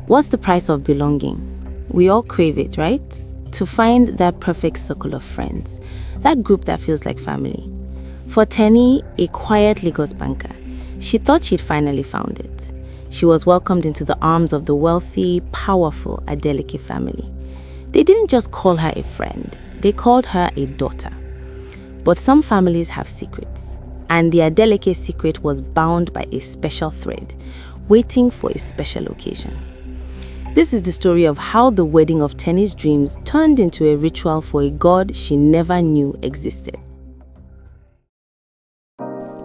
What's the price of belonging? We all crave it, right? To find that perfect circle of friends, that group that feels like family. For Tenny, a quiet Lagos banker, she thought she'd finally found it. She was welcomed into the arms of the wealthy, powerful Adeleke family. They didn't just call her a friend, they called her a daughter. But some families have secrets, and the Adeleke secret was bound by a special thread, waiting for a special occasion. This is the story of how the wedding of Tenny's dreams turned into a ritual for a god she never knew existed.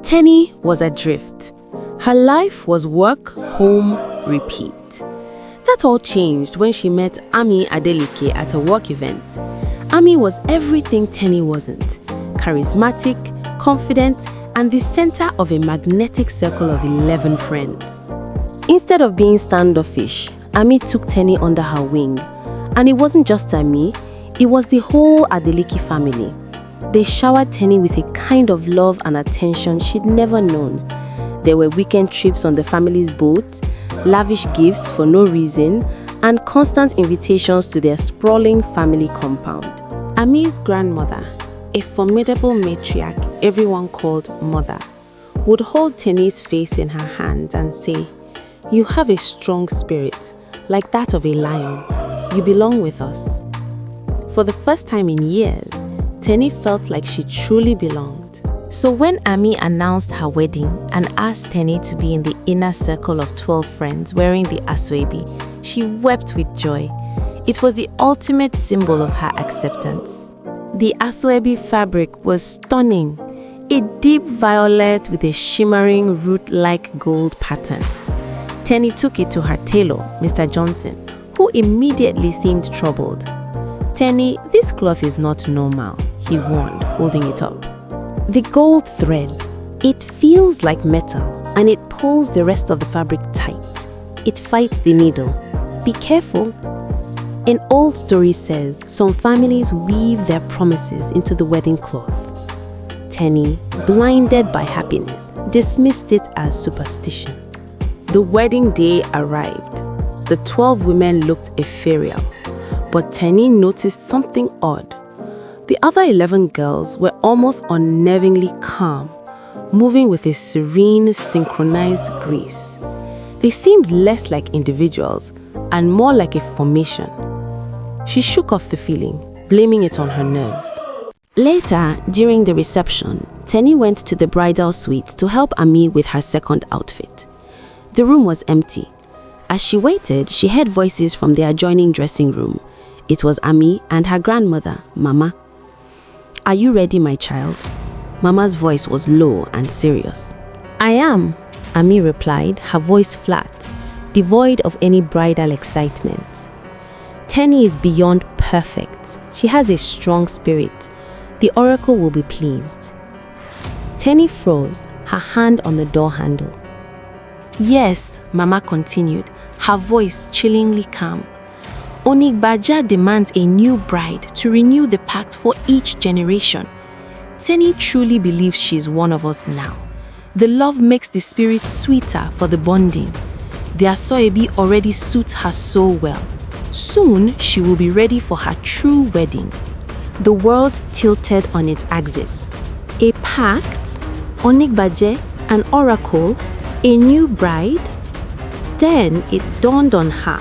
Tenny was adrift. Her life was work, home, repeat. That all changed when she met Ami Adeleke at a work event. Ami was everything Tenny wasn't. Charismatic, confident, and the center of a magnetic circle of 11 friends. Instead of being standoffish, Ami took Tenny under her wing. And it wasn't just Ami, it was the whole Adeleke family. They showered Tenny with a kind of love and attention she'd never known. There were weekend trips on the family's boat, lavish gifts for no reason, and constant invitations to their sprawling family compound. Ami's grandmother, a formidable matriarch everyone called Mother, would hold Tenny's face in her hands and say, "You have a strong spirit, like that of a lion. You belong with us." For the first time in years, Tenny felt like she truly belonged. So when Ami announced her wedding and asked Tenny to be in the inner circle of 12 friends wearing the Aso-Ebi, she wept with joy. It was the ultimate symbol of her acceptance. The Aso-Ebi fabric was stunning, a deep violet with a shimmering root-like gold pattern. Tenny took it to her tailor, Mr. Johnson, who immediately seemed troubled. "Tenny, this cloth is not normal," he warned, holding it up. "The gold thread, it feels like metal and it pulls the rest of the fabric tight. It fights the needle. Be careful." An old story says some families weave their promises into the wedding cloth. Tenny, blinded by happiness, dismissed it as superstition. The wedding day arrived. The 12 women looked ethereal, but Tenny noticed something odd. The other 11 girls were almost unnervingly calm, moving with a serene, synchronized grace. They seemed less like individuals and more like a formation. She shook off the feeling, blaming it on her nerves. Later, during the reception, Tenny went to the bridal suite to help Ami with her second outfit. The room was empty. As she waited, she heard voices from the adjoining dressing room. It was Ami and her grandmother, Mama. "Are you ready, my child?" Mama's voice was low and serious. "I am," Ami replied, her voice flat, devoid of any bridal excitement. "Tenny is beyond perfect. She has a strong spirit. The oracle will be pleased." Tenny froze, her hand on the door handle. "Yes," Mama continued, her voice chillingly calm. "Onigbaja demands a new bride to renew the pact for each generation. Tenny truly believes she's one of us now. The love makes the spirit sweeter for the bonding. The Aso-Ebi already suits her so well. Soon, she will be ready for her true wedding." The world tilted on its axis. A pact? Onigbaje? An oracle? A new bride? Then it dawned on her.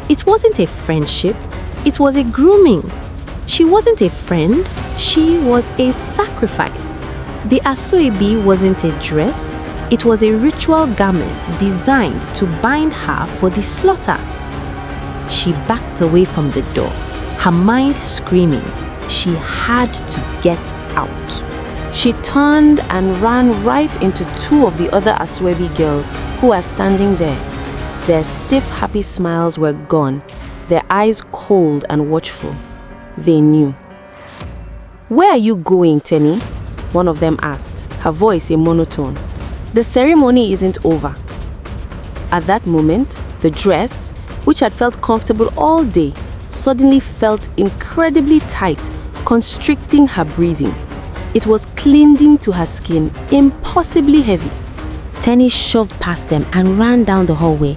It wasn't a friendship, it was a grooming. She wasn't a friend, she was a sacrifice. The Aso-Ebi wasn't a dress, it was a ritual garment designed to bind her for the slaughter. She backed away from the door, her mind screaming. She had to get out. She turned and ran right into two of the other Aso-Ebi girls who were standing there. Their stiff, happy smiles were gone, their eyes cold and watchful. They knew. "Where are you going, Tenny?" one of them asked, her voice a monotone. "The ceremony isn't over." At that moment, the dress, which had felt comfortable all day, suddenly felt incredibly tight, constricting her breathing. It was clinging to her skin, impossibly heavy. Tenny shoved past them and ran down the hallway.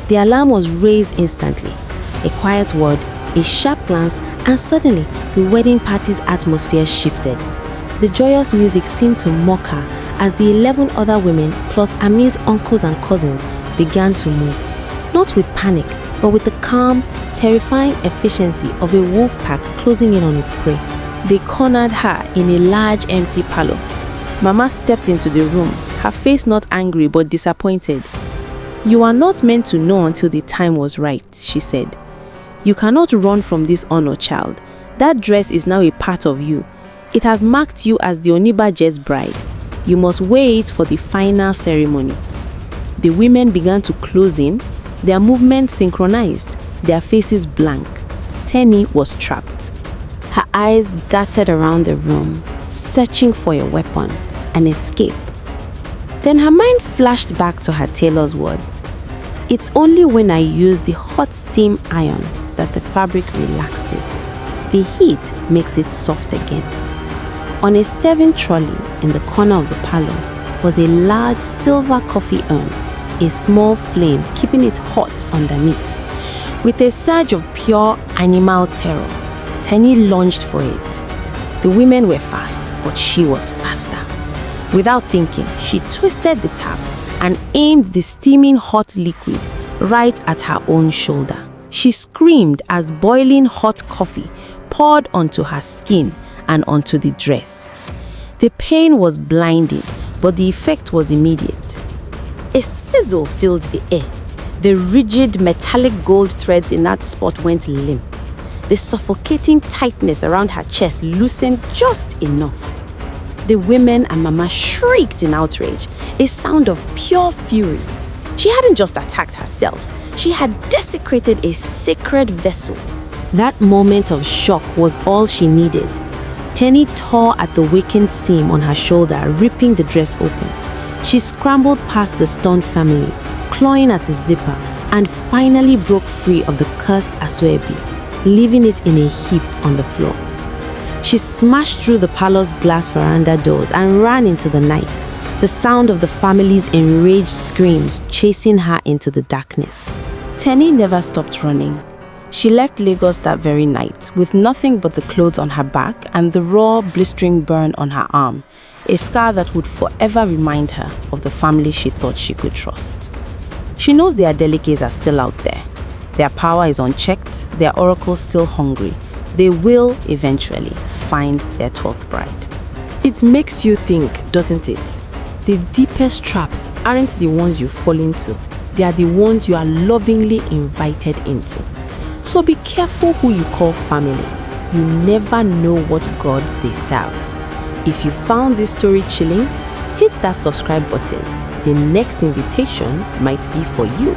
The alarm was raised instantly. A quiet word, a sharp glance, and suddenly the wedding party's atmosphere shifted. The joyous music seemed to mock her as the 11 other women plus Ami's uncles and cousins began to move, not with panic, but with the calm, terrifying efficiency of a wolf pack closing in on its prey. They cornered her in a large empty parlor. Mama stepped into the room, her face not angry but disappointed. "You are not meant to know until the time was right," she said. "You cannot run from this honor, child. That dress is now a part of you. It has marked you as the Onibaje's bride. You must wear it for the final ceremony." The women began to close in, their movements synchronized, their faces blank. Tenny was trapped. Her eyes darted around the room, searching for a weapon, an escape. Then her mind flashed back to her tailor's words. "It's only when I use the hot steam iron that the fabric relaxes. The heat makes it soft again." On a serving trolley in the corner of the parlor was a large silver coffee urn, a small flame keeping it hot underneath. With a surge of pure animal terror, Tenny lunged for it. The women were fast, but she was faster. Without thinking, she twisted the tap and aimed the steaming hot liquid right at her own shoulder. She screamed as boiling hot coffee poured onto her skin and onto the dress. The pain was blinding, but the effect was immediate. A sizzle filled the air. The rigid metallic gold threads in that spot went limp. The suffocating tightness around her chest loosened just enough. The women and Mama shrieked in outrage, a sound of pure fury. She hadn't just attacked herself, she had desecrated a sacred vessel. That moment of shock was all she needed. Tenny tore at the weakened seam on her shoulder, ripping the dress open. She scrambled past the stunned family, clawing at the zipper, and finally broke free of the cursed Aso-Ebi, leaving it in a heap on the floor. She smashed through the parlor's glass veranda doors and ran into the night, the sound of the family's enraged screams chasing her into the darkness. Tenny never stopped running. She left Lagos that very night with nothing but the clothes on her back and the raw, blistering burn on her arm, a scar that would forever remind her of the family she thought she could trust. She knows the Adelikes are still out there. Their power is unchecked, their oracles still hungry. They will eventually find their 12th bride. It makes you think, doesn't it? The deepest traps aren't the ones you fall into. They are the ones you are lovingly invited into. So be careful who you call family. You never know what gods they serve. If you found this story chilling, hit that subscribe button. The next invitation might be for you.